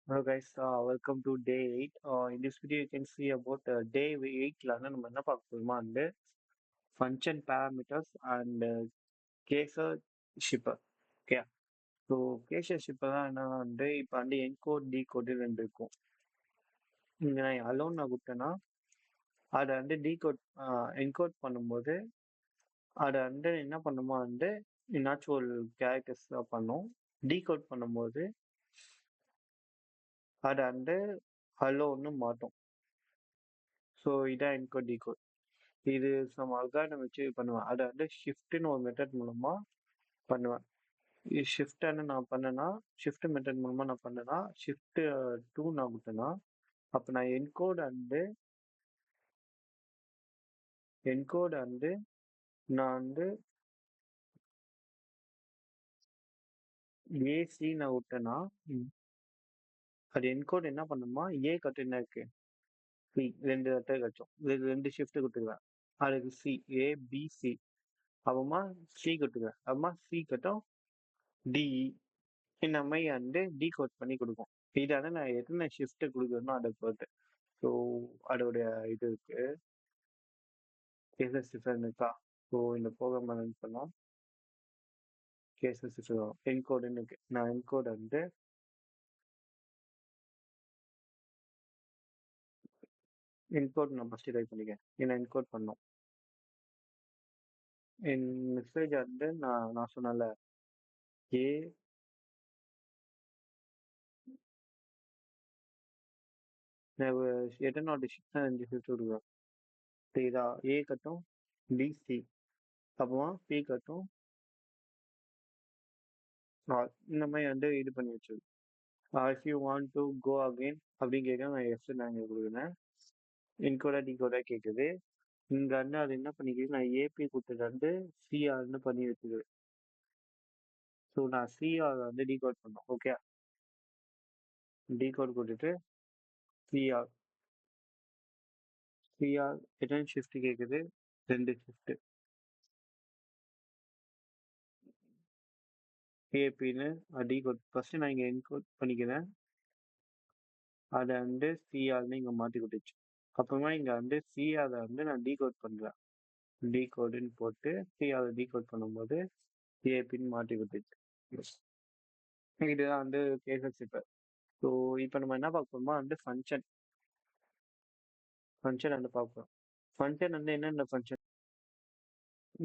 Hello guys, welcome to day 8. In this video, you can see about day 8 நம்ம என்ன பார்க்க போறோமா வந்து function parameters and caser shipper. Okay, so Caesar cipher தான் என்ன வந்து இப்போ வந்து என்கோட் டீகோடு ரெண்டு இருக்கும். இங்கே நான் அலோன் நான் கொடுத்தேன்னா அதை வந்து டீகோட் என்கோட் பண்ணும்போது அதை வந்து என்ன பண்ணுமா வந்து என்னாச்சும் ஒரு கேரக்டர்ஸ் தான் பண்ணும். டீகோட் பண்ணும்போது அதை வந்து அலோன்னு மாட்டோம். ஸோ இதான் என்கோட் டீகோட். இது நம்ம அல்காரிதம் வச்சு பண்ணுவேன். அதை வந்து ஷிஃப்ட்னு ஒரு மெத்தட் மூலமா பண்ணுவேன். இது ஷிஃப்ட்னு நான் பண்ணேன்னா ஷிஃப்ட் மெத்தட் மூலமா நான் பண்ணேன்னா ஷிஃப்ட் 2 நான் கொடுத்தேன்னா அப்போ நான் என்கோட் அண்டு நான் வந்து ஏசி நான் விட்டேன்னா அது என்கோட் என்ன பண்ணுமா ஏ கட்டு என்ன இருக்கு சி ரெண்டு லெட்டர் கட்டும் ரெண்டு ஷிஃப்ட் கொடுத்துருவேன். அதுக்கு சி ஏபிசி அப்புறமா சி கட்டுவேன். அப்புறமா சி கட்டும் டிஇ இந்த மாதிரி வந்து டீகோட் பண்ணி கொடுக்கும். இதால நான் எத்தனை ஷிஃப்ட் கொடுக்குறேனோ அதை பொறுத்து. ஸோ அதோடைய இது இருக்கு கேசஸ் டிஃபரன் இருக்கா. ஸோ இந்த ப்ரோக்ராம் ரன் பண்ணால் கேசஸ் டிஃபர் என்கோடுன்னு இருக்கு. நான் என்கோட் வந்து என்கோட் நான் ஃபஸ்ட்டு டைப் பண்ணிக்கேன். ஏன்னா என்கோட் பண்ணோம் என் மெசேஜ் வந்து நான் சொன்னல ஏ எத்தனை ஷிஃப்ட் அஞ்சு ஷிஃப்ட் கொடுக்குறேன். இதா ஏ கட்டும் பிசி அப்புறமா பி கட்டும் இந்த மாதிரி வந்து இது பண்ணி வச்சிருக்கு. If you want to go again அப்படின்னு கேட்க நான் எஸ் நான் கொடுக்குறேன். என்கோடா டிகோடா கேட்குது. இங்கே வந்து அது என்ன பண்ணிக்கிறது நான் ஏபி கொடுத்தது வந்து சிஆர்னு பண்ணி வச்சுக்கிறேன். ஸோ நான் சிஆர் வந்து டிகோட் பண்ணோம். ஓகே, டிகோட் கொடுத்துட்டு சிஆர் சிஆர் எத்தனை ஷிஃப்ட் கேட்குது ரெண்டு ஷிஃப்ட் ஏபின்னு டிகோட் ஃபஸ்ட்டு நான் இங்கே என்கோட் பண்ணிக்கிறேன். அதை வந்து சிஆர்னு இங்கே மாற்றி கொடுத்துச்சு. அப்புறமா இங்கே வந்து சிஆரை வந்து நான் டீகோட் பண்ணுறேன். டீகோடுன்னு போட்டு சிஆரை டீகோட் பண்ணும்போது ஏபின்னு மாற்றி கொடுத்துச்சு. இதுதான் வந்து கேசஸ் இப்போ. ஸோ இப்போ நம்ம என்ன பார்க்கணுமா வந்து ஃபங்க்ஷன் வந்து பார்ப்போம். ஃபங்க்ஷன் வந்து என்னென்ன ஃபங்க்ஷன்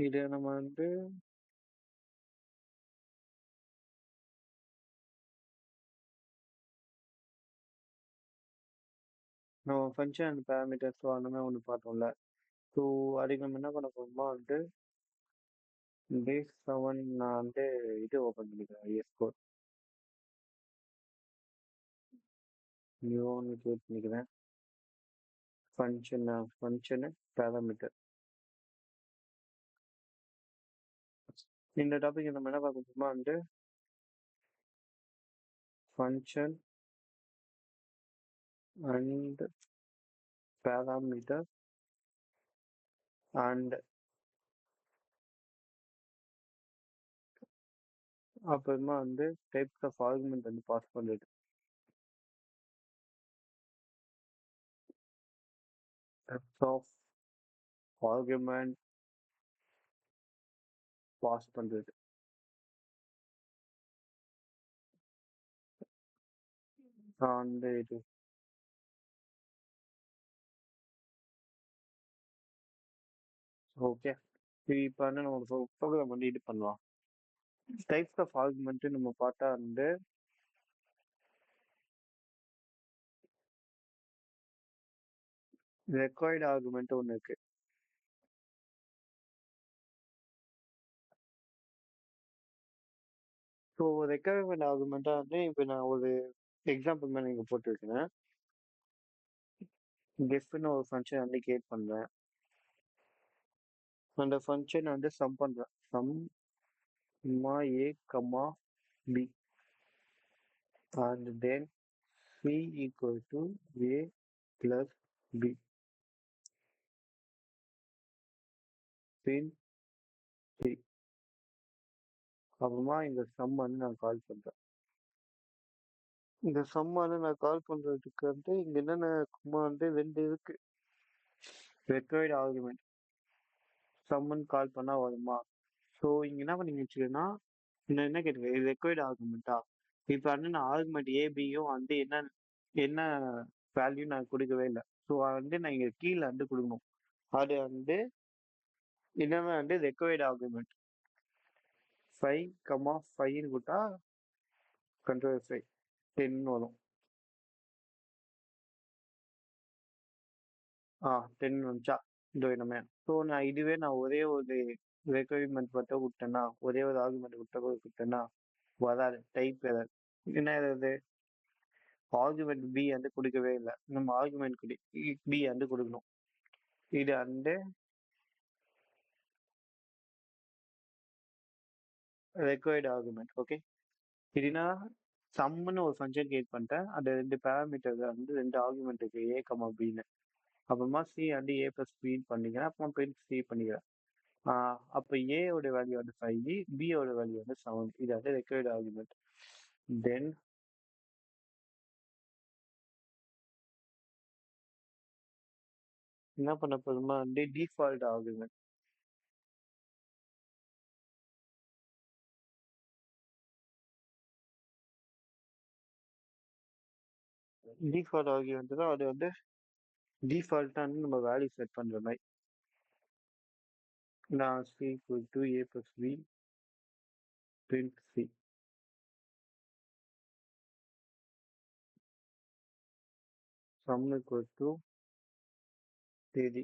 இது நம்ம வந்து நம்ம ஃபங்க்ஷன் அண்ட் பேராமீட்டர்ஸ் அந்த மாதிரி ஒன்று பார்த்தோம்ல. ஸோ அதுக்கு நம்ம என்ன பண்ண போகிறோமா வந்து பேஸ் 7 நான் வந்து இது ஓப்பன் பண்ணிக்கிறேன். எஸ் கோட் நியூன்னு கிரியேட் பண்ணிக்கிறேன். ஃபங்க்ஷனு பேராமீட்டர் இந்த டாபிக் நம்ம என்ன பார்க்க போகிறோமா வந்து ஃபங்க்ஷன் அண்ட் பேராமீட்டர் அண்ட் அப்புறமா வந்து டைப்ஸ் ஆஃப் ஆர்குமெண்ட் வந்து பாஸ் பண்ணுறது. டைப்ஸ் ஆஃப் ஆர்குமெண்ட் பாஸ் பண்ணுறது. வந்து இது ஓகே. இப்போ வந்து நம்ம ப்ரோக்ராம் வந்து இது பண்ணலாம். டைப்ஸ் ஆஃப் ஆர்குமெண்ட் நம்ம பார்த்தா வந்து ரெக்வயர்டு ஆர்குமெண்ட் ஒன்று இருக்கு. ஸோ ரெக்வயர்மெண்ட் ஆர்குமெண்ட்டாக வந்து இப்போ நான் ஒரு எக்ஸாம்பிள் மாதிரி இங்கே போட்டு வைக்கிறேன். டெஃப்னு ஒரு ஃபங்க்ஷன் வந்து கிரியேட் பண்ணுறேன். அந்த ஃபங்க்ஷன் வந்து சம் பண்ணுறேன். Sum a comma b and then c equal to a plus b print c. அப்புறமா இந்த சம் வந்து நான் கால் பண்ணுறேன். இந்த சம்மால நான் கால் பண்றதுக்கு வந்து இங்க என்னென்ன command 2 இருக்கு. ரெக்வயர்ட் ஆர்குமெண்ட் சம்மன் கால் பண்ணா வருமா? ஸோ இங்க என்ன பண்ணி வச்சுக்கன்னா, நான் என்ன கேட்டிருக்கேன், இது ரெக்வயர்ட் ஆர்குமெண்ட்டா? இப்ப வந்து நான் ஆர்குமெண்ட் ஏபியும் வந்து என்ன என்ன வேல்யூ நான் கொடுக்கவே இல்லை. ஸோ வந்து நான் இங்க கீழே வந்து கொடுக்கணும். அது வந்து என்னன்னா வந்து ரெக்வயர்ட் ஆர்குமெண்ட் 5,5ன்னு கொடுத்தா கண்ட்ரோல் 5 10 வரும். 10 வந்துச்சா? இதோ இனிமே. ஸோ நான் ஒரே ஒரு ரெக்குயர்மெண்ட் மட்டும் விட்டேன்னா, ஒரே ஒரு ஆர்குமெண்ட் விட்டேன்னா வராது, டைப் எரர். என்ன எரது? ஆர்குமெண்ட் பி வந்து கொடுக்கவே இல்லை. நம்ம ஆர்குமெண்ட் பி வந்து கொடுக்கணும். இது வந்து ரெக்வயர்டு ஆர்குமெண்ட். ஓகே, இதுனா சம்னு ஒரு ஃபங்க்ஷன் கிரியேட் பண்ணிட்டேன். அந்த 2 பேராமீட்டர் வந்து 2 ஆர்குமெண்ட் இருக்கு, ஏ கமா பின்னு. அப்புறமா சி வந்து ஏ பிளஸ் பின்னு பண்ணிக்கிறேன். அப்புறம் பிரிண்ட் சி பண்ணிக்கிறேன். அப்போ ஏயோட வேல்யூ வந்து 5, பியோட வேல்யூ வந்து 7. இது வந்து ரெக்வயர்டு ஆர்குமெண்ட். தென் என்ன பண்ண போதுமா வந்து டிஃபால்ட் ஆர்குமெண்ட். டிஃபால்ட் ஆர்குமெண்ட் தான் அது வந்து டிஃபால்ட்டா வந்து நம்ம வேல்யூ செட் பண்ற மாதிரி. நான் C equal to a plus b print c. sum equal to தேதி.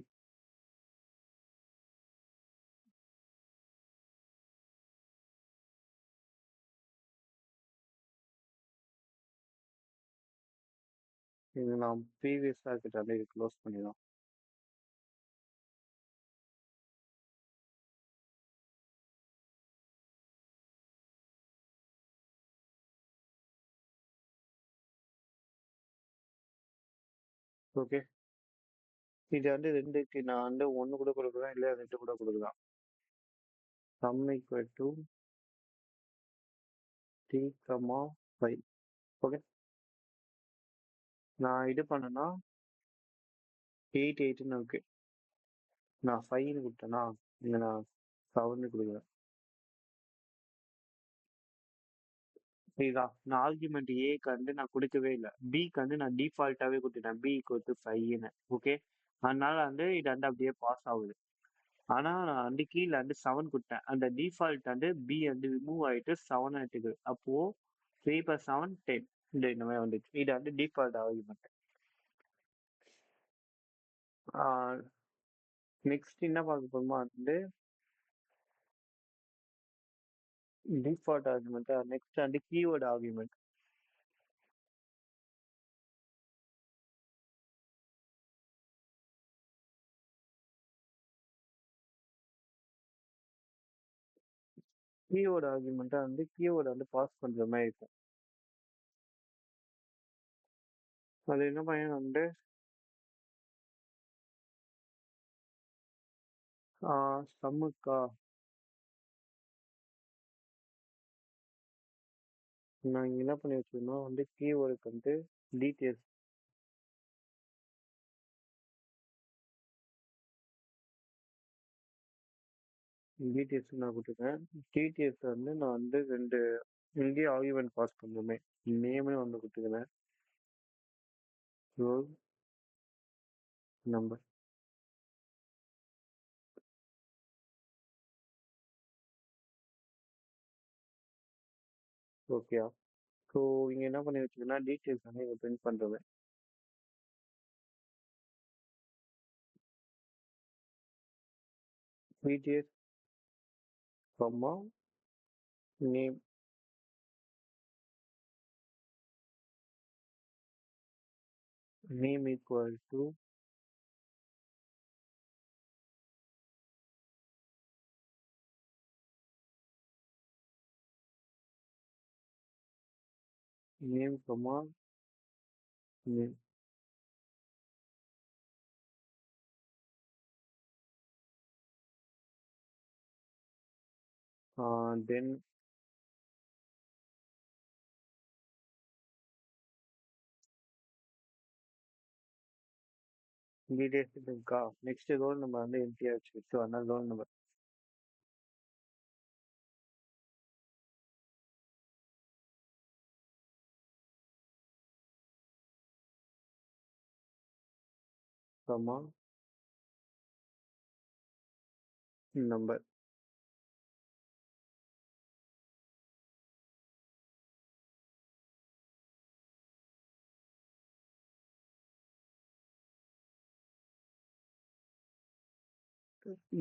இது நான் ப்ரீவியஸாக இருக்கிறதால இது க்ளோஸ் பண்ணிடலாம். ஓகே, இது வந்து ரெண்டுக்கு நான் வந்து ஒன்று கூட கொடுக்குறேன், இல்லை 2 கூட கொடுக்கலாம். sum equal to t, 5. Okay, நான் இது பண்ணேன்னா 8 இருக்கு. நான் 5ன்னு கொடுத்தேன்னா இங்கே நான் 7ன்னு கொடுக்குறேன். சரிதா? நான் ஆர்குமெண்ட் ஏக்கு வந்து நான் கொடுக்கவே இல்லை, பிக்கு வந்து நான் டிஃபால்ட்டாகவே கொடுத்துட்டேன், பி ஈக்குவல் டு 5ன்னு. ஓகே, அதனால வந்து இது வந்து அப்படியே பாஸ் ஆகுது. ஆனா நான் வந்து கீழே வந்து 7 கொடுத்தேன். அந்த டிஃபால்ட் வந்து பி வந்து ரிமூவ் ஆயிட்டு 7 எடுத்துக்குது. அப்போ 3 + 7 10. இந்த மாதிரி வந்துச்சு. இது வந்து டிஃபால்ட் ஆர்குமெண்ட். நெக்ஸ்ட் என்ன பார்க்க போறோமா வந்து டிஃபால்ட் ஆர்குமெண்ட். நெக்ஸ்ட் வந்து கீவேர்ட் ஆர்குமெண்ட். கீவேர்ட் ஆர்குமெண்ட்டா வந்து கீவேர்டு வந்து பாஸ் பண்ற மாதிரி இருக்கும். அது என்ன பண்ண வந்து சம்முக்கா நான் இங்க என்ன பண்ணி வச்சிருந்தோம் வந்து கீவேர்டுக்கு வந்து டீட்டெயில்ஸ் டீட்டெயில்ஸ் நான் கொடுத்துருக்கேன். டீட்டெயில்ஸ் வந்து நான் வந்து 2 இங்கேயே ஆர்குமெண்ட் பாஸ் பண்ணுமே, நேமே வந்து கொடுத்துக்கிறேன், ரோல் நம்பர். ஓகேயா? ஸோ இங்கே என்ன பண்ணி வச்சுக்கன்னா டீட்டெயில்ஸ் வந்து இங்கே பிரிண்ட் பண்ணுறது. Details comma name. Name equal to name comma name. Then details இருக்கா? நெக்ஸ்ட் ரோல் நம்ம வந்து எம்டியா வச்சு ஸோ அதனால roll number comma number.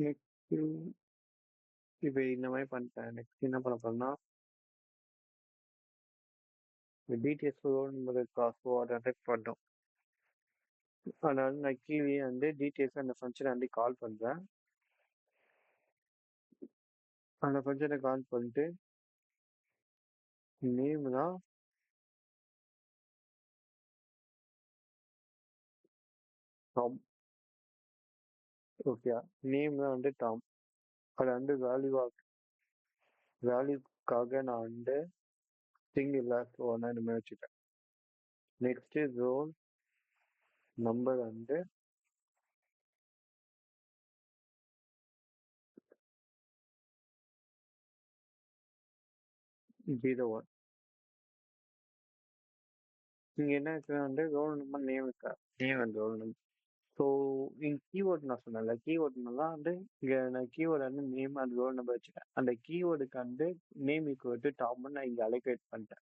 Next இப்போ இந்த மாதிரி பண்ணிட்டேன். நெக்ஸ்ட் என்ன பண்ண போறேன்னா டீடைல்ஸ் ரோல் நம்பர் இருக்கா? ஸோ அதை டைப் பண்ணோம். அதனால நான் கீழே வந்து டீடைல்ஸ் அந்த ஃபங்க்ஷனை வந்து கால் பண்ணுறேன். அந்த ஃபங்க்ஷனை கால் பண்ணிட்டு நேம் தான் டாம். ஓகே, நேம் தான் வந்து டாம். அது வந்து வேல்யூக்காக நான் வந்து ஸ்ட்ரிங் இல்லை ஸோ அதனால் இந்த மாதிரி வச்சுட்டேன். நெக்ஸ்ட் ரோல் நம்பர் வந்து 01. இங்கே என்ன இருக்குன்னா வந்து ரோல் நம்பர் நேம் இருக்கா? Name and roll number. So இங்கே கீவேர்ட் நான் சொன்னேன்ல, கீவேர்ட்னாலாம் வந்து இங்கே நான் கீவேர்டு வந்து நேம் அண்ட் ரோல் நம்பர் வச்சுட்டேன். அந்த கீவேர்டுக்கு வந்து நேம் ஈக்குவல் டு டாம்னு நான் இங்கே அலோகேட் பண்ணிட்டேன்.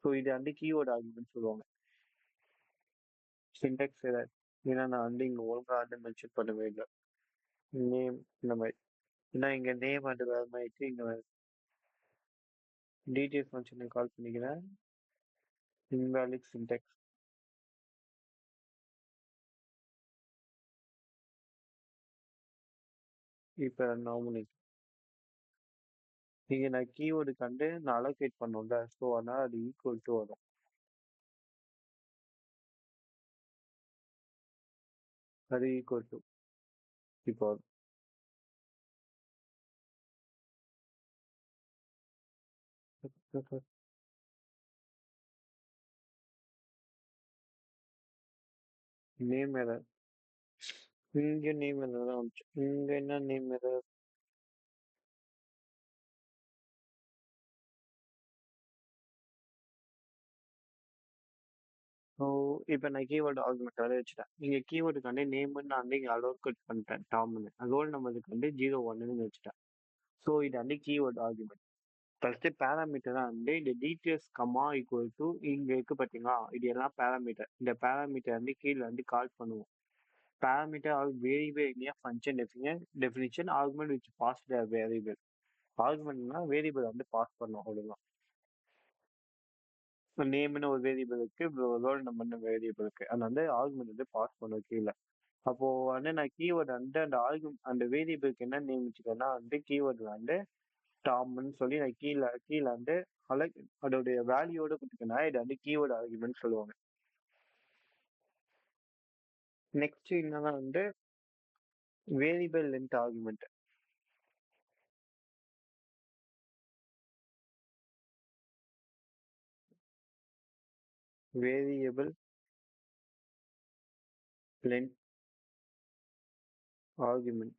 ஸோ இது வந்து கீவேர்டு ஆர்குமெண்ட் சொல்லுவாங்க. Syntax error. ஏன்னா நான் வந்து இங்கே ஒழுங்காக வந்து மென்ஷன் பண்ணவே இல்லை. நேம் இந்த மாதிரி. ஏன்னா இங்கே நேம் அண்ட் வேறு மாதிரி இங்கே டீடைல்ஸ் ஃபங்க்ஷனை கால் பண்ணிக்கிறேன். Invalid syntax. இப்போ நார்மலி இங்கே நான் கீவேர்டு கண்டு நான் அலோகேட் பண்ணோம்ல, ஸோ அதனால் அது ஈக்குவல் டு வரும். அது ஈக்குவல் டு இப்போ நேம் எரர். இங்கே நேம் எரர் தான் வந்துச்சு. இங்கே என்ன நேம் எரர்? ஸோ இப்போ நான் கீவேர்டு ஆர்குமெண்ட் வர வச்சுட்டேன். இங்கே கீவேர்டுக்கு வந்து நேம்னு நான் வந்து இங்கே அலோகேட் பண்ணிட்டேன் டாம்னு. ரோல் நம்பருக்கு வந்து 01ன்னு வச்சுட்டேன். ஸோ இது வந்து கீவேர்டு ஆர்குமெண்ட். ஃபர்ஸ்ட் பேராமீட்டர் தான் வந்து இந்த டீடைல்ஸ் கமா ஈக்குவல் டு இங்க இருக்கு பார்த்தீங்களா, இது எல்லாம் பேராமீட்டர். இந்த பேராமீட்டர் வந்து கீழே வந்து கால் பண்ணுவோம். Parameter are variable in function definition argument which pass the variable. ஆர்குமெண்ட்னா வேரியபிள் வந்து பாஸ் பண்ணும் அவ்வளவுதான். நேம்னு ஒரு வேரியபிள் இருக்கு, ரோல் நம்பர்னு வேரியபிள் இருக்கு. அது வந்து ஆர்குமெண்ட் வந்து பாஸ் பண்ணும் கீழே. அப்போ வந்து நான் கீவேர்டு வந்து அந்த அந்த வேரியபிளுக்கு என்ன நேம் வச்சுக்கேன்னா வந்து கீவேர்டு வந்து டாம்னு சொல்லி நான் கீழே கீழே வந்து அதோடைய வேல்யூவோட கொடுத்துக்கனா இது வந்து கீவேர்டு ஆர்குமெண்ட் சொல்லுவாங்க. நெக்ஸ்ட் என்னன்னா வந்து variable length argument. Variable length argument.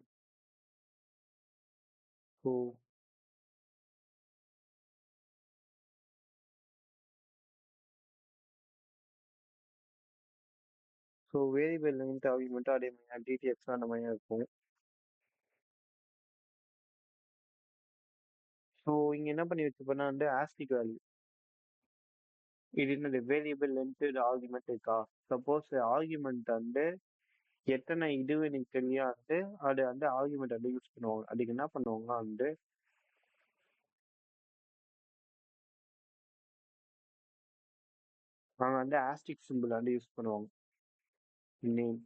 So variable length argument அதே மாதிரி டிடிஎக்ஸ் அந்த மாதிரி இருக்கும். ஸோ இங்க என்ன பண்ணி வச்சுப்போனா வந்து ஆஸ்டிக் வேல்யூ. இது என்னது வேரியபிள் லென்த் ஆர்குமெண்ட் இருக்கா? சப்போஸ் ஆர்குமெண்ட் வந்து எத்தனை இது எனக்கு தெரியாது, அது வந்து ஆர்குமெண்ட் வந்து யூஸ் பண்ணுவாங்க. அதுக்கு என்ன பண்ணுவாங்கன்னா வந்து அவங்க வந்து ஆஸ்டிக் சிம்பிள் வந்து யூஸ் பண்ணுவாங்க. நேம்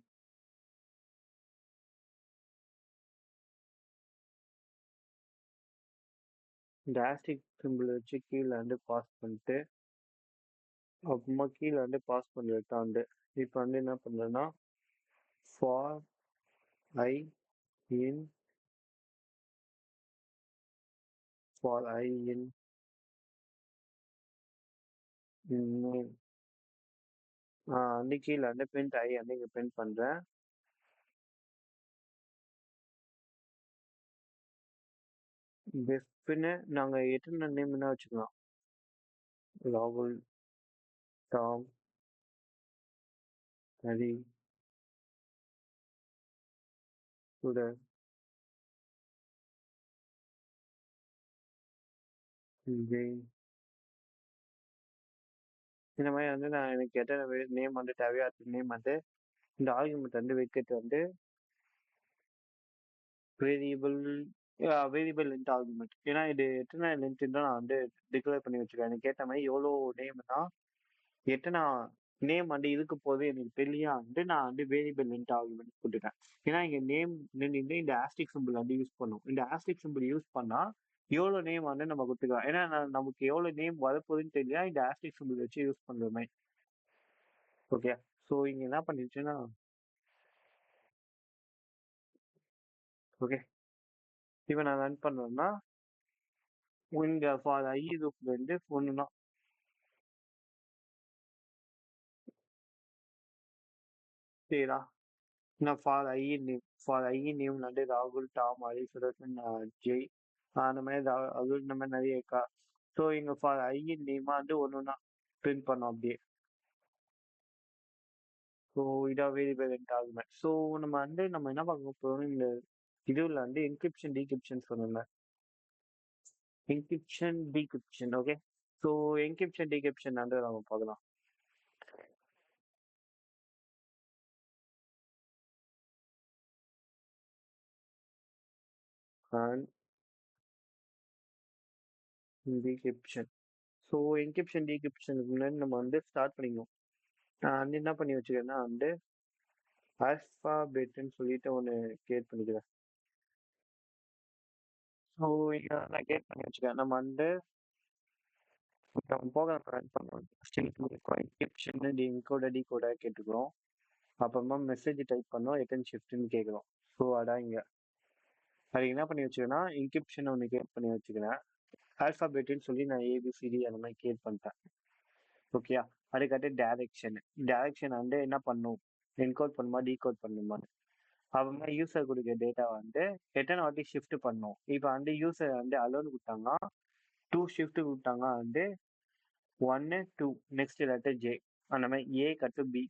இந்த ஆஸ்டிக் சிம்பிள் வச்சு கீழே வந்து பாஸ் பண்ணிட்டு அப்புறமா கீழே வந்து பாஸ் பண்ணிட்டு வந்து இப்போ வந்து என்ன பண்ணுறேன்னா for I in for I in name வந்து கீழே வந்து பிரிண்ட் ஐ வந்து இங்கே பிரிண்ட் பண்ணுறேன். வெஃப்னு நாங்க எத்தனை நேம்னா வச்சுக்கலாம். ராகுல், டாம், ஹரி, சுடர், விஜய். இந்த மாதிரி வந்து நான் எனக்கு எத்தனை நேம் வந்து தேவையோ அத்தனை நேம் வந்து இந்த ஆர்குமெண்ட் வந்து வைக்கிறது வந்து வேரியபிள் வேரியபிள் லென்த் ஆர்குமெண்ட். ஏன்னா இது எத்தனை லென்த் தான் நான் வந்து டிக்ளேர் பண்ணி வச்சிருக்கேன். எனக்கு ஏற்ற மாதிரி எவ்வளோ நேம்னா எத்தனை நேம் வந்து இதுக்கு போது எனக்கு தெரியலையா வந்து நான் வந்து வேரியபிள் லென்த் ஆர்குமெண்ட் கொடுத்துட்டேன். ஏன்னா இங்க நேம் இந்த ஆஸ்டிக் சிம்பிள் வந்து யூஸ் பண்ணும். இந்த ஆஸ்டிக் சிம்பிள் யூஸ் பண்ணா எவ்வளோ நேம் வந்து நம்ம கொடுத்துக்கலாம். ஏன்னா நமக்கு எவ்வளோ நேம் வரப்போகுதுன்னு தெரியல இந்த ஆஸ்டிக் சிம்பிள் வச்சு யூஸ் பண்றோமே. ஓகே. ஸோ இங்க என்ன பண்ணிருச்சுன்னா ஓகே, இப்போ நான் ரன் பண்ணேன்னா இங்க ஃபார் ஐ லூப்ல இருந்து ஒன்று தான். சரிடா, நான் ஃபார் ஐ நேம் வந்து ராகுல், டாம், ஹரி, சுதர்ஷன், ஜெய், அந்த மாதிரி அது இந்த மாதிரி நிறைய இருக்கா. ஸோ இங்க ஃபார் ஐ நேமா வந்து ஒன்று ஒன்றா பிரிண்ட் பண்ணோம் அப்படியே. ஸோ இதான் வேரியபிள் லென்த் ஆர்குமெண்ட். ஸோ நம்ம என்ன பார்க்க போறோம் இந்த இதுல வந்து என்கிரிப்ஷன் டீகிரிப்ஷன் சொன்னோம்ல. Encryption decryption okay. So encryption decryption வந்து நம்ம பார்க்கலாம். And decryption. ஸோ என்கிரிப்ஷன் டீகிரிப்ஷனுக்கு முன்னாடி நம்ம வந்து ஸ்டார்ட் பண்ணிக்கணும். நான் வந்து என்ன பண்ணி வச்சுக்கிறேன்னா வந்து ஆல்ஃபாபெட்னு சொல்லிட்டு ஒன்று கிரியேட் பண்ணிக்கிறேன். ஸோ இதை நான் கிரியேட் பண்ணி வச்சுக்கிறேன். நம்ம வந்து நம்ம போக ரன் பண்ணோம். என்கிரிப்ஷன் என்கோட டீகோட கேட்டுக்கிறோம். அப்புறமா மெசேஜ் டைப் பண்ணோம், ரிட்டர்ன் ஷிஃப்ட்னு கேட்குறோம். ஸோ அதான் இங்கே அதுக்கு என்ன பண்ணி வச்சுக்கிறேன்னா இன்கிரிப்ஷன் ஒன்று கிரியேட் பண்ணி வச்சுக்கிறேன். ஆல்ஃபாபெட்னு சொல்லி நான் ஏபிசிடி அந்த மாதிரி கிரியேட் பண்ணிட்டேன். ஓகேயா. அதுக்கடுத்து டைரக்ஷன் வந்து என்ன பண்ணும், என்கோட் பண்ணுமா டீகோட் பண்ணுமா. அப்புறமா யூசர் கொடுக்குற டேட்டா வந்து எத்தனை வாட்டி ஷிஃப்ட் பண்ணும். இப்போ வந்து யூசர் வந்து அலோன் கொடுத்தாங்க, 2 ஷிஃப்ட் கொடுத்தாங்க வந்து 1 2 நெக்ஸ்ட் லெட்டர் ஜே, அந்த மாதிரி ஏ கட்டு பி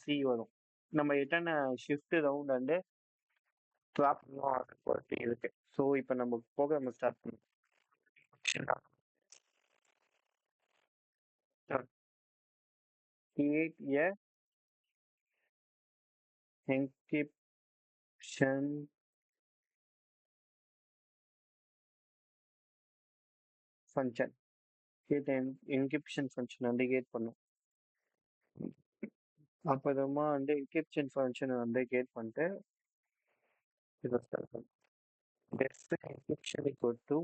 சி வரும். நம்ம எத்தனை ஷிஃப்ட் ரவுண்ட் வந்து ஸ்வாப் பண்ணுவோம் அதை பொறுத்து இருக்கு. ஸோ இப்போ நம்ம ப்ரோக்ராம் ஸ்டார்ட் பண்ணுவோம். கிரியேட் எ encryption function. Create encryption function வந்து கிரியேட் பண்ணும். அப்புறமா வந்து என்கிரிப்ஷன் ஃபங்க்ஷனை வந்து கிரியேட் பண்ணிட்டு இதை ஸ்டார்ட் பண்ணும். Def encryption equal to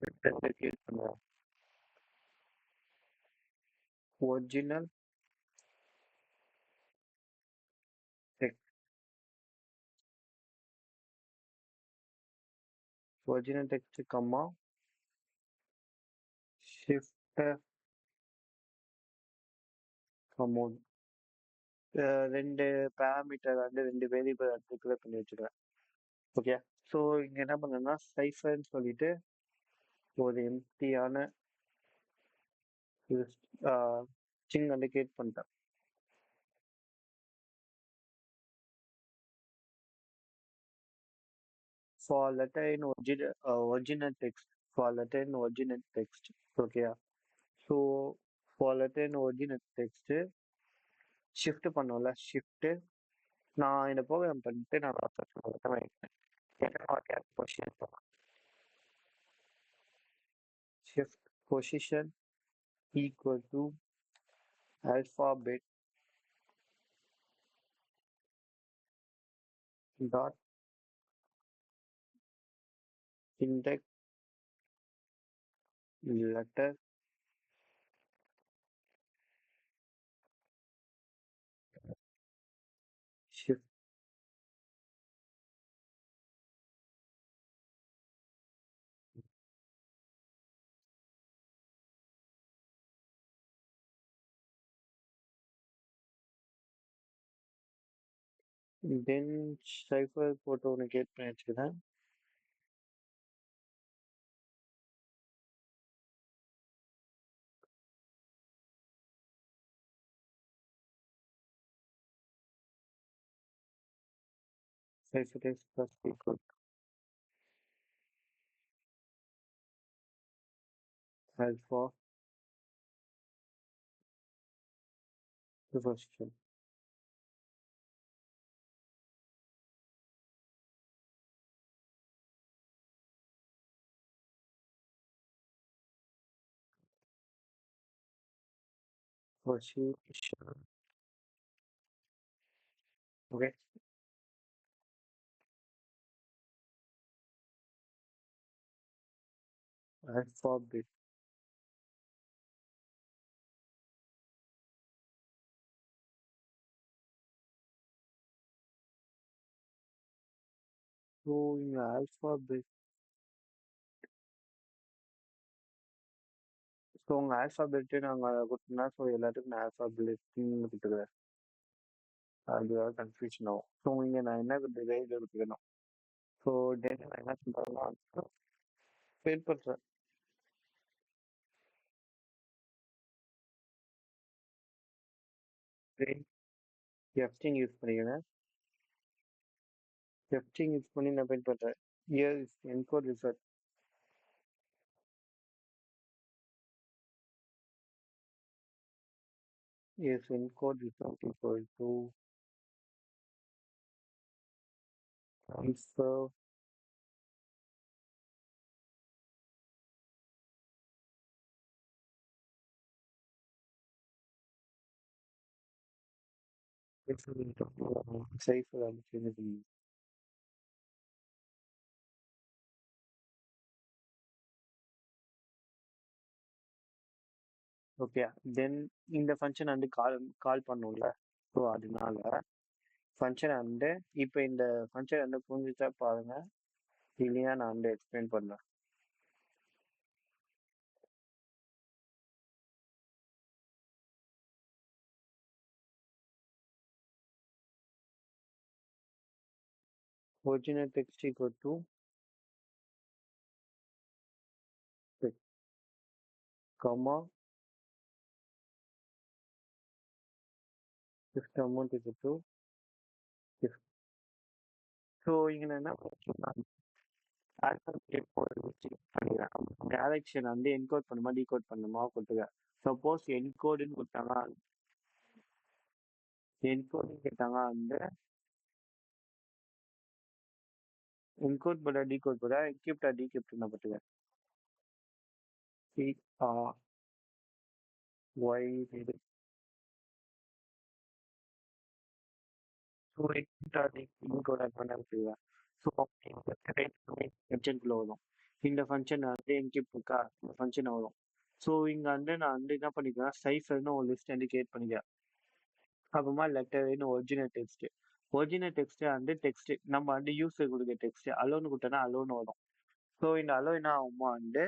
create பண்ணுவோம். ஒரிஜினல் டெக்ஸ்ட் ஒரிஜினல் டெக்ஸ்ட் கம்மா ஷிஃப்ட் கமோன். ரெண்டு பேராமீட்டர் வந்து ரெண்டு வேரியபிள் டிக்ளேர் பண்ணி வச்சுருவேன். ஓகே. ஸோ இங்கே என்ன பண்ணேன்னா சைஃபர்னு சொல்லிட்டு ஒரு எம்டியான ஸ்ட்ரிங் வந்து கிரியேட் பண்ணிட்டேன். For letter in original text, for letter in original text. Okay. So for letter in original text shift பண்ணோம்ல ஷிஃப்ட் நான் இந்த ப்ரோக்ராம் பண்ணிட்டு நான் shift position equal to alphabet dot index letter shift. Then cipher போட்டு ஒன்று gate பண்ணி வச்சுக்கிறேன். Cipher is first equal alpha the first one. First is okay. Alphabet. So in alphabet, so உங்க alphabet நாங்கள் கொடுத்தோம்னா ஸோ எல்லாத்துக்கும் நான் alphabetன்னு கொடுத்துக்கிறேன். அதுதான் கன்ஃபியூஷன் ஆகும். ஸோ இங்கே நான் என்ன கொடுத்துருக்கேன் இதை கொடுத்துக்கணும். ஸோ டேட்டா நான் என்ன பண்ணுறேன்னா ஃபில் பண்ணுறேன். எஃப்டிங் யூஸ் பண்ணிக்கிறேன். எஃப்டிங் யூஸ் பண்ணி நான் பிரிண்ட் பண்ணுறேன். Year is encode result. Yes, encode result equal to transfer cipher opportunity. Okay then இந்த ஃபங்க்ஷன் வந்து கால் பண்ணும்ல ஸோ அதனால ஃபங்க்ஷன் வந்து இப்போ இந்த ஃபங்க்ஷன் வந்து புரிஞ்சுச்சா பாருங்க இல்லையா நான் வந்து எக்ஸ்பிளைன் பண்ணேன். Original text equal to comma shift amount equal to so இங்கே நான் என்ன பண்ணிக்கிறேன் டேரக்ஷன் வந்து என்கோட் பண்ணுமா டீகோட் பண்ணுமா கொடுத்துக்க. சப்போஸ் என்கோடுன்னு கொடுத்தாங்க என்கோடுன்னு கேட்டாங்க வந்து என்கோட் போட டீகோட் போட என்கிரிப்டா டீகிரிப்ட் நான் பார்த்துக்கேன். ஒய் ஸோ என்கிரிப்டா டீகோட் பண்ண வச்சுக்குவேன். ஸோ ஃபங்க்ஷனுக்குள்ள வரும். இந்த ஃபங்க்ஷன் வந்து என்கிரிப்ட் இருக்கா இந்த ஃபங்க்ஷன் வரும். ஸோ இங்கே வந்து நான் வந்து என்ன பண்ணிக்கிறேன் சைஃபர்னு ஒரு லிஸ்ட் வந்து கிரியேட் பண்ணிக்கிறேன். அப்புறமா லெட்டர்னு ஒரிஜினல் டெக்ஸ்ட் வந்து டெக்ஸ்ட் நம்ம வந்து யூஸர் கொடுக்க டெக்ஸ்ட் அலோன்னு கொடுத்தோன்னா அலோன்னு வரும். ஸோ இந்த அலோ என்ன ஆகுமா வந்து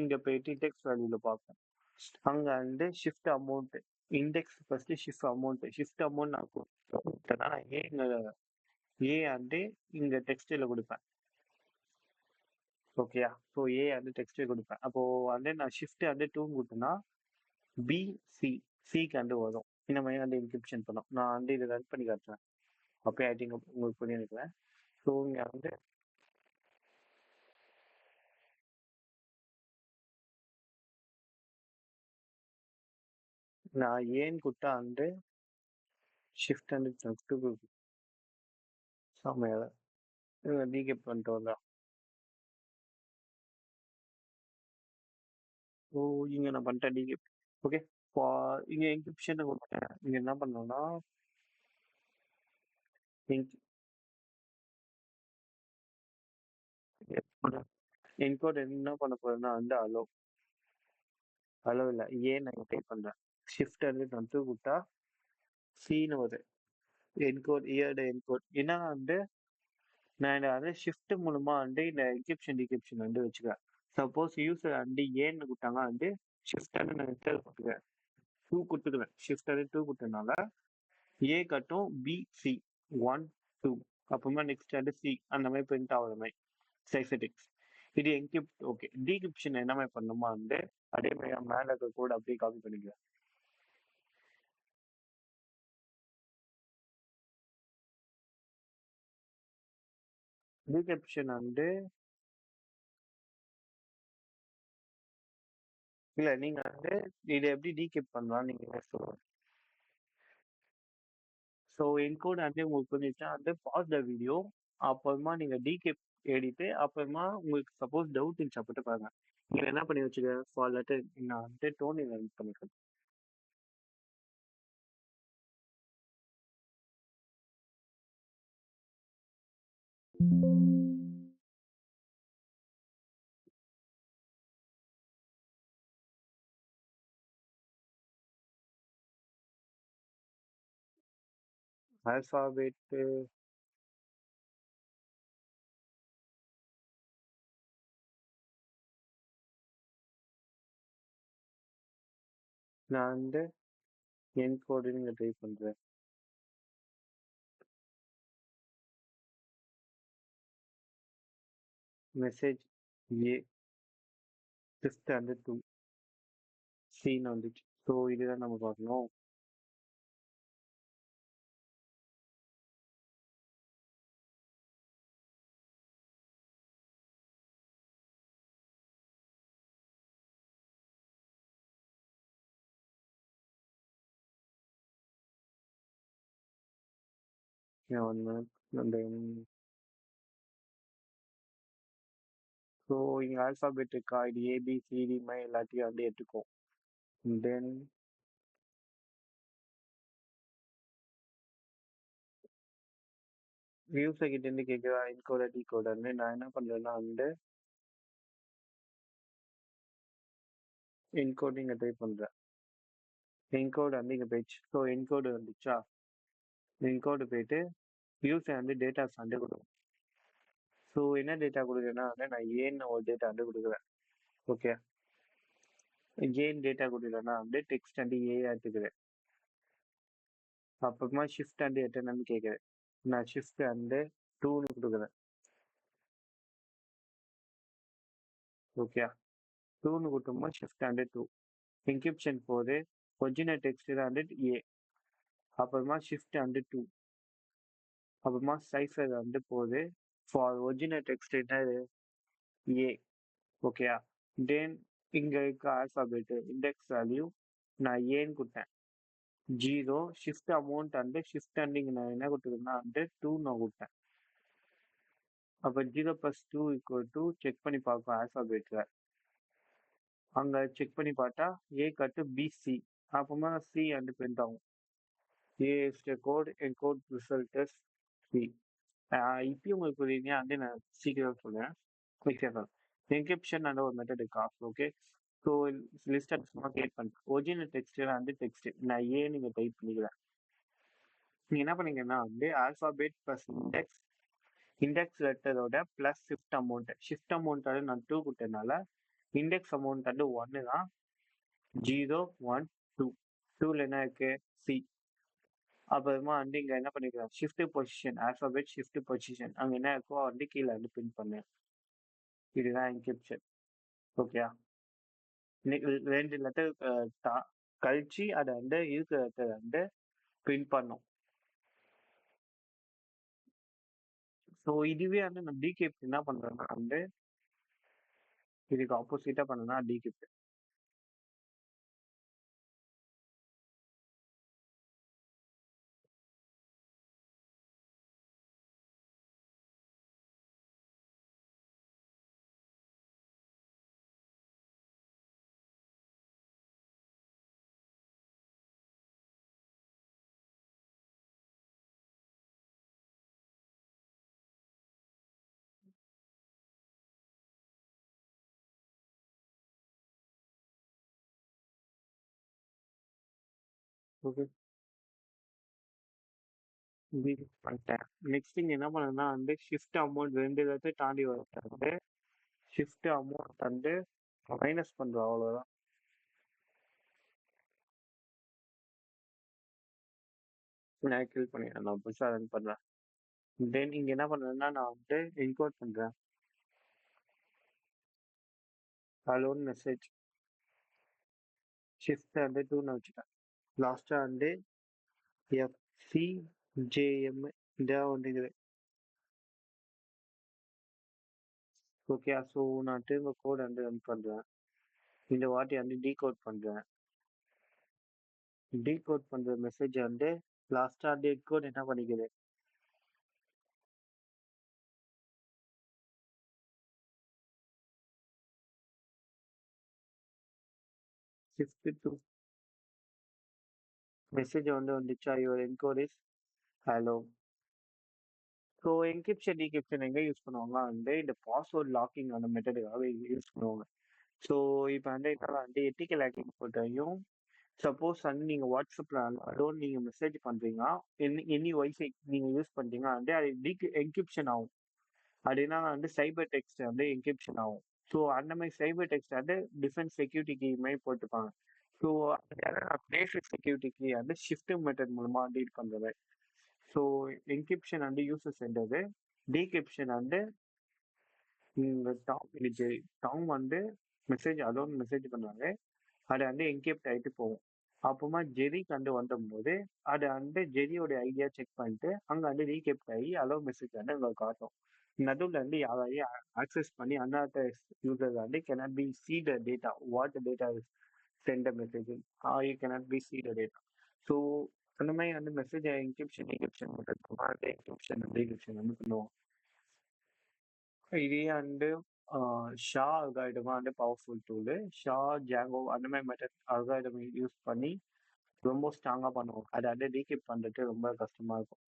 இங்கே போயிட்டு டெக்ஸ்ட் வேல்யூவில் பார்ப்போம். அங்கே வந்து shift amount index first shift amount நான் கொடுத்தேன்னா நான் ஏ வந்து இங்கே டெக்ஸ்டில் கொடுப்பேன். ஓகேயா ஸோ ஏ வந்து டெக்ஸ்டில் கொடுப்பேன். அப்போது வந்து நான் ஷிஃப்ட் வந்து டூன்னு கொடுத்தேன்னா சிக்கு வந்து வரும். இந்த மாதிரி வந்து இன்கிரிப்ஷன் பண்ணோம். நான் வந்து இதை ரன் பண்ணி காட்டுறேன். அப்போ ஐ திங்க் உங்களுக்கு புரிய நினைக்கிறேன். ஸோ இங்கே வந்து நான் ஏன்னு கொடுத்தா வந்து ஷிஃப்ட் வந்து டூ செம்மையாக டீகேப் பண்ணிட்டு வந்தா. ஸோ இங்கே நான் பண்ணிட்டேன் டீகேப். ஓகே இங்கே என்கிரிப்ஷனை கொடுத்தேன். இங்கே என்ன பண்ணோம்னா என்கோட் என்ன பண்ண போறேன்னா வந்து அலோ இல்லை ஏன் நான் டைப் பண்ணுறேன். ஷிஃப்ட் வந்து நான் டூ கொடுத்தா சீனு வருது. என்கோட் இயர்டு என்கோட் ஏன்னா வந்து நான் இதை வந்து ஷிஃப்ட் மூலமா வந்து இந்த என்கிரிப்ஷன் டிகிரிப்ஷன் வந்து வச்சுக்கிறேன். சப்போஸ் யூசர் வந்து ஏன்னு கொடுத்தாங்க வந்து ஷிஃப்ட் வந்து நான் இன்ஸ்டால் கொடுத்துக்கிறேன். டூ கொடுத்துக்கிறேன் ஷிஃப்ட் வந்து டூ கொடுத்ததுனால ஏ கட்டும் பி சி ஒன் டூ அப்புறமா நெக்ஸ்ட் வந்து சி அந்த மாதிரி பிரிண்ட் ஆகுற மாதிரி சைஃபெட்டிக்ஸ். இது என்கிரிப்ட். ஓகே, டீகிரிப்ஷன் என்ன மாதிரி பண்ணுமா வந்து அதே மாதிரி மேலே இருக்க கோட் அப்படியே காப்பி பண்ணிக்கலாம். டீகிரிப்ஷன் வந்து இல்ல நீங்க வந்து இதை எப்படி டீகிரிப்ட் பண்ணலாம் நீங்க சொல்லுங்க. ஸோ என்கோட் வந்து உங்களுக்கு புரிஞ்சுச்சா வந்து பாஸ் த வீடியோ, அப்புறமா நீங்க டீகிரிப்ட் ஏடிட்டு அப்புறமா உங்களுக்கு சப்போஸ் டவுட் இருந்துச்சு அப்படி பாருங்க. நீங்க என்ன பண்ணி வச்சுக்க ஃபார் லெட்டர் நான் வந்து டோனி ரன் பண்ணிக்கிறேன். ஆல்பாபெட் நான் வந்து என்கோடுன்னு ட்ரை பண்றேன். மெசேஜ் ஏ ஃபிஃப்த் வந்து டூ சீன் வந்துச்சு. ஸோ இதுதான் நம்ம பார்க்கணும். ஒன்று அந்த ஸோ இங்கே ஆல்ஃபாபெட் இருக்கா, இது ஏபிசிடி மாதிரி எல்லாத்தையும் வந்து எடுத்துக்கும். தென் யூசர் கிட்ட இருந்து கேட்குறா என்கோடர் டிகோடர்னு நான் என்ன பண்றேன்னா வந்து என்கோட் இங்கே ட்ரை பண்றேன். என்கோடு வந்து இங்கே போயிடுச்சு. ஸோ என்கோடு வந்துச்சா, என்கோடு போயிட்டு யூசர் வந்து டேட்டாஸ் வந்து கொடுக்கும். ஸோ என்ன டேட்டா கொடுக்குறேன்னா வந்து நான் ஏன்னு ஒரு டேட்டா வந்து கொடுக்குறேன். ஓகே, ஏன் டேட்டா கொடுக்குறேன்னா வந்து டெக்ஸ்ட் வந்து ஏ எடுத்துக்கிறேன். அப்புறமா ஷிஃப்ட் வந்து எத்தனைன்னு கேட்குறேன். நான் ஷிஃப்ட் வந்து டூன்னு கொடுக்குறேன். ஓகே, டூன்னு கொடுக்கும்போது ஷிஃப்ட் வந்து டூ. என்கிரிப்ஷன் போது ஒரிஜினல் டெக்ஸ்ட் தான் வந்து ஏ, அப்புறமா ஷிஃப்ட் வந்து டூ, அப்புறமா சைஃபர் வந்து போகுது ஃபார் ஒரிஜினல் டெக்ஸ்ட் என்னது ஏ. ஓகேயா, தென் இங்க இருக்க ஆல்பாபெட் இண்டெக்ஸ் வேல்யூ நான் ஏன்னு கொடுத்தேன் ஜீரோ. ஷிஃப்ட் அமௌண்ட் வந்து ஷிஃப்ட் வந்து இங்க நான் என்ன கொடுத்துருக்கேன்னா வந்து டூ நான் கொடுத்தேன். அப்போ zero plus two equal two check பண்ணி பார்ப்போம் ஆல்பாபெட்ல. அங்க செக் பண்ணி பார்த்தா ஏ கட்டு பிசி, அப்புறமா சி வந்து பிரிண்ட் ஆகும். A is the code encode result is C. இப்பயும் உங்களுக்கு புரியுங்க வந்து நான் சீக்கிரம் சொல்றேன். எக்ஸாம்பிள் என்கிரிப்ஷன் அந்த ஒரு மெத்தட் இருக்கா. ஓகே, ஸோ லிஸ்ட் சும்மா கிரியேட் பண்ணுறேன். ஒரிஜினல் டெக்ஸ்ட் வந்து டெக்ஸ்ட் நான் ஏன் நீங்கள் டைப் பண்ணிக்கிறேன். நீங்கள் என்ன பண்ணீங்கன்னா வந்து ஆல்ஃபாபெட் ப்ளஸ் இண்டெக்ஸ், இண்டெக்ஸ் லெட்டரோட plus shift amount. Shift amount வந்து நான் டூ கொடுத்ததுனால இண்டெக்ஸ் அமௌண்ட் வந்து ஒன்று தான். ஜீரோ ஒன் டூ, டூவில் என்ன இருக்கு சி. அப்புறமா வந்து இங்கே என்ன பண்ணிக்கிறேன் shift position, alphabet shift position அங்கே என்ன இருக்கோ வந்து கீழே வந்து பிரிண்ட் பண்ணேன். இதுதான் என்கிரிப்ஷன். ஓகே, ரெண்டு லெட்டர் கழிச்சு அதை வந்து இருக்கிற லெட்டர் வந்து பிரிண்ட் பண்ணும். ஸோ இதுவே வந்து நான் டிகேப் என்ன பண்றேன்னா வந்து இதுக்கு ஆப்போசிட்டா பண்ணனா டிகேப். ஓகே, டிகேப் பண்ணிட்டேன். நெக்ஸ்ட் திங் என்ன பண்ணணும்னா வந்து ஷிஃப்ட் அமௌண்ட் ரெண்டு லெட்டர் தாண்டி வரது வந்து ஷிஃப்ட் அமௌண்ட் வந்து மைனஸ் பண்றோம் அவ்வளோதான். நான் கில் பண்ணிடுறேன். நான் புதுசா ரன் பண்றேன். தென் இங்க என்ன பண்றேன்னா நான் வந்துட்டு என்கோட் பண்றேன். ஹலோன்னு மெசேஜ் ஷிஃப்ட் வந்து 2ன்னு வச்சுட்டேன். லாஸ்டா வந்து எஃப்சிஜேஎம் இதான் வந்துக்குது. ஓகே, ஸோ நான் திரும்ப கோட் வந்து ரன் பண்றேன். இந்த வாட்டி வந்து டீகோட் பண்றேன். டீகோட் பண்ற மெசேஜ் வந்து லாஸ்டா டேட் கோட் என்ன பண்ணிக்குது. ஷிஃப்ட் டூ மெசேஜ் வந்து வந்துச்சா, your encode is hello. So encryption decryption எங்கே யூஸ் பண்ணுவாங்க வந்து இந்த பாஸ்வேர்ட் லாக்கிங் அந்த மெத்தடுக்காக யூஸ் பண்ணுவாங்க. ஸோ இப்போ வந்து என்னால் வந்து எத்திக்கல் ஹேக்கிங் போட்டையும் சப்போஸ் வந்து நீங்கள் வாட்ஸ்அப்பில் அதோடு நீங்கள் மெசேஜ் பண்ணுறீங்க, எனி ஒய்ஃபை நீங்கள் யூஸ் பண்ணுறீங்க வந்து அது என்கிரிப்ஷன் ஆகும். அப்படின்னா வந்து சைபர் டெக்ஸ்ட் வந்து என்கிரிப்ஷன் ஆகும். ஸோ அந்த மாதிரி சைபர் டெக்ஸ்ட் வந்து டிஃபென்ஸ் செக்யூரிட்டி கீ மாதிரி போட்டுப்பாங்க. ஸோ பேசிக் செக்யூரிட்டி கீ வந்து ஷிஃப்ட் மெத்தட் மூலமாக டீல் பண்ணுறது. ஸோ என்கிரிப்ஷன் வந்து யூசர் சென்டரு, டீகிரிப்ஷன் வந்து டாம் வந்து மெசேஜ் அதோட மெசேஜ் பண்ணுவாங்க. அது வந்து என்கிரிப்ட் ஆகிட்டு போகும். அப்புறமா ஜெரிக்கு வந்து வந்தபோது அது வந்து ஜெரியோட ஐடியா செக் பண்ணிட்டு அங்கே வந்து ரீகெப்ட் ஆகி அலோ மெசேஜ் வந்து உங்களுக்கு காட்டும். நடுவில் வந்து யாரையும் ஆக்சஸ் பண்ணி அன்ஆத்த யூசர் வந்து cannot be see the data what the data is send a message or you cannot be see the data. So அந்த மாதிரி வந்து message encryption decryption encryption decryption வந்து பண்ணுவோம். இதே வந்து ஷா அல்காரிதமா வந்து பவர்ஃபுல் டூலு. ஷா ஜாங்கோ அந்த மாதிரி மெத்தட் அல்காரிதம் யூஸ் பண்ணி ரொம்ப ஸ்ட்ராங்காக பண்ணுவோம். அதை வந்து டீகீப் பண்ணுறது ரொம்ப கஷ்டமாக இருக்கும்.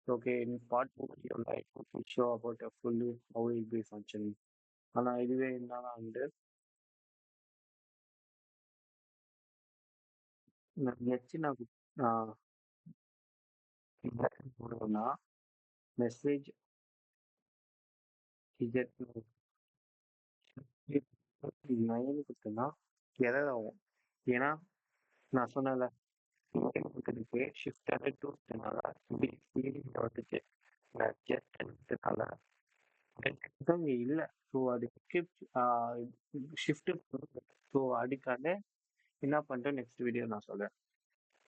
Okay, in part two you like show about fully how it be functioning. ஆனால் இதுவே என்னன்னா வந்து நெக்ஸ்ட் நான் போடுவேன்னா மெசேஜ் இஜெட் 9 கொடுத்தேன்னா எரர் ஆகும். ஏன்னா நான் சொன்னேன்ல இருக்கு ஷிஃப்ட் வந்து டூனால வந்துச்சு. நான் ஜஸ்ட் எடுத்தனால இங்கே இல்லை. ஸோ அது ஷிஃப்ட். ஸோ அதுக்காக என்ன பண்ணுறேன் நெக்ஸ்ட் வீடியோ நான் சொல்கிறேன்.